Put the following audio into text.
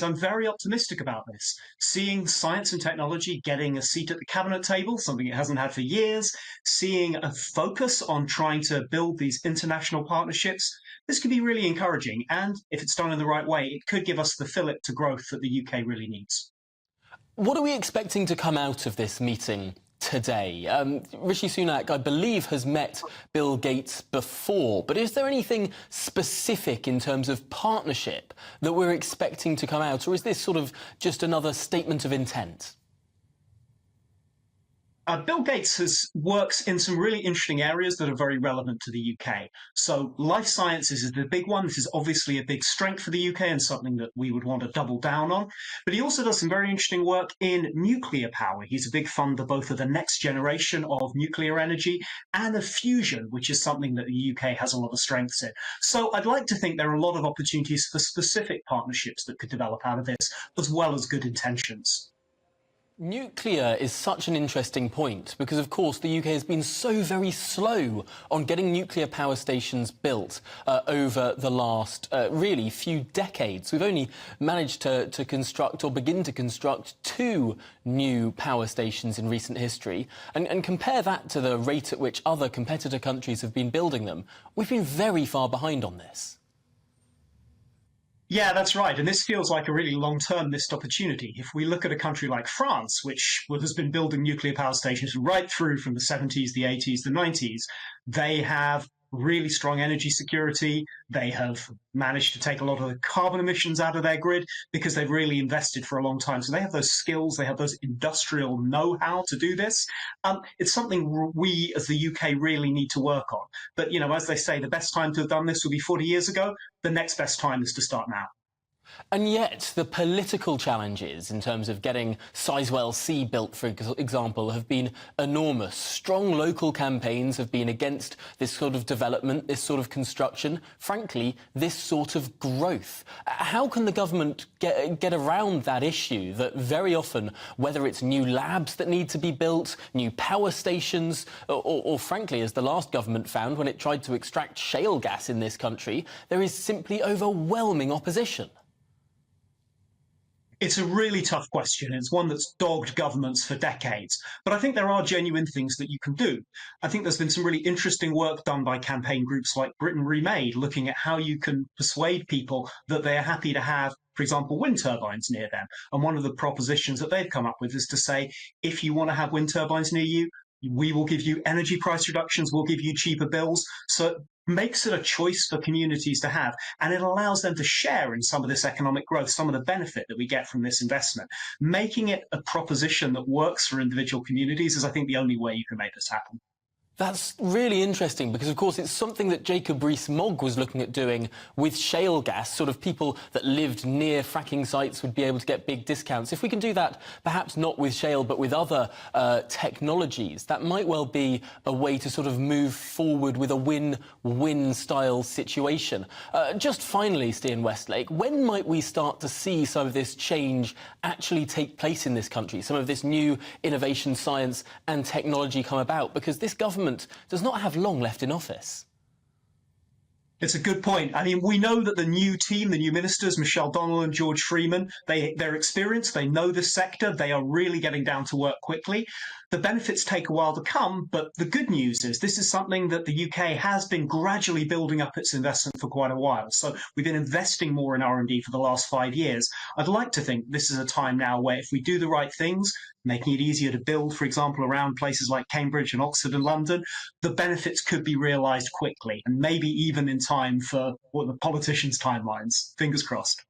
I'm very optimistic about this. Seeing science and technology getting a seat at the cabinet table, something it hasn't had for years, seeing a focus on trying to build these international partnerships, this could be really encouraging. And if it's done in the right way, it could give us the fillip to growth that the UK really needs. What are we expecting to come out of this meeting today? Rishi Sunak, I believe, has met Bill Gates before, but is there anything specific in terms of partnership that we're expecting to come out, or is this sort of just another statement of intent? Bill Gates works in some really interesting areas that are very relevant to the UK. So life sciences is the big one. This is obviously a big strength for the UK and something that we would want to double down on. But he also does some very interesting work in nuclear power. He's a big funder both of the next generation of nuclear energy and of fusion, which is something that the UK has a lot of strengths in. So I'd like to think there are a lot of opportunities for specific partnerships that could develop out of this, as well as good intentions. Nuclear is such an interesting point because, of course, the UK has been so very slow on getting nuclear power stations built over the last, really, few decades. We've only managed to construct or begin to construct 2 new power stations in recent history. And compare that to the rate at which other competitor countries have been building them. We've been very far behind on this. Yeah, that's right. And this feels like a really long-term missed opportunity. If we look at a country like France, which has been building nuclear power stations right through from the 70s, the 80s, the 90s, they have really strong energy security. They have managed to take a lot of the carbon emissions out of their grid because they've really invested for a long time. So they have those skills, they have those industrial know-how to do this. It's something we as the UK really need to work on. But, you know, as they say, the best time to have done this would be 40 years ago. The next best time is to start now. And yet, the political challenges in terms of getting Sizewell C built, for example, have been enormous. Strong local campaigns have been against this sort of development, this sort of construction, frankly, this sort of growth. How can the government get around that issue that very often, whether it's new labs that need to be built, new power stations, or frankly, as the last government found when it tried to extract shale gas in this country, there is simply overwhelming opposition? It's a really tough question. It's one that's dogged governments for decades. But I think there are genuine things that you can do. I think there's been some really interesting work done by campaign groups like Britain Remade, looking at how you can persuade people that they are happy to have, for example, wind turbines near them. And one of the propositions that they've come up with is to say, if you want to have wind turbines near you, we will give you energy price reductions, we'll give you cheaper bills. So it makes it a choice for communities to have, and it allows them to share in some of this economic growth, some of the benefit that we get from this investment. Making it a proposition that works for individual communities is, I think, the only way you can make this happen. That's really interesting because, of course, it's something that Jacob Rees-Mogg was looking at doing with shale gas. Sort of people that lived near fracking sites would be able to get big discounts. If we can do that, perhaps not with shale, but with other technologies, that might well be a way to sort of move forward with a win-win style situation. Just finally, Stian Westlake, when might we start to see some of this change actually take place in this country, some of this new innovation, science and technology come about? Because this government does not have long left in office. It's a good point. I mean, we know that the new team, the new ministers, Michelle Donnell and George Freeman, they're experienced, they know the sector, they are really getting down to work quickly. The benefits take a while to come, but the good news is this is something that the UK has been gradually building up its investment for quite a while. So we've been investing more in R&D for the last 5 years. I'd like to think this is a time now where if we do the right things, making it easier to build, for example, around places like Cambridge and Oxford and London, the benefits could be realised quickly and maybe even in time for the politicians' timelines. Fingers crossed.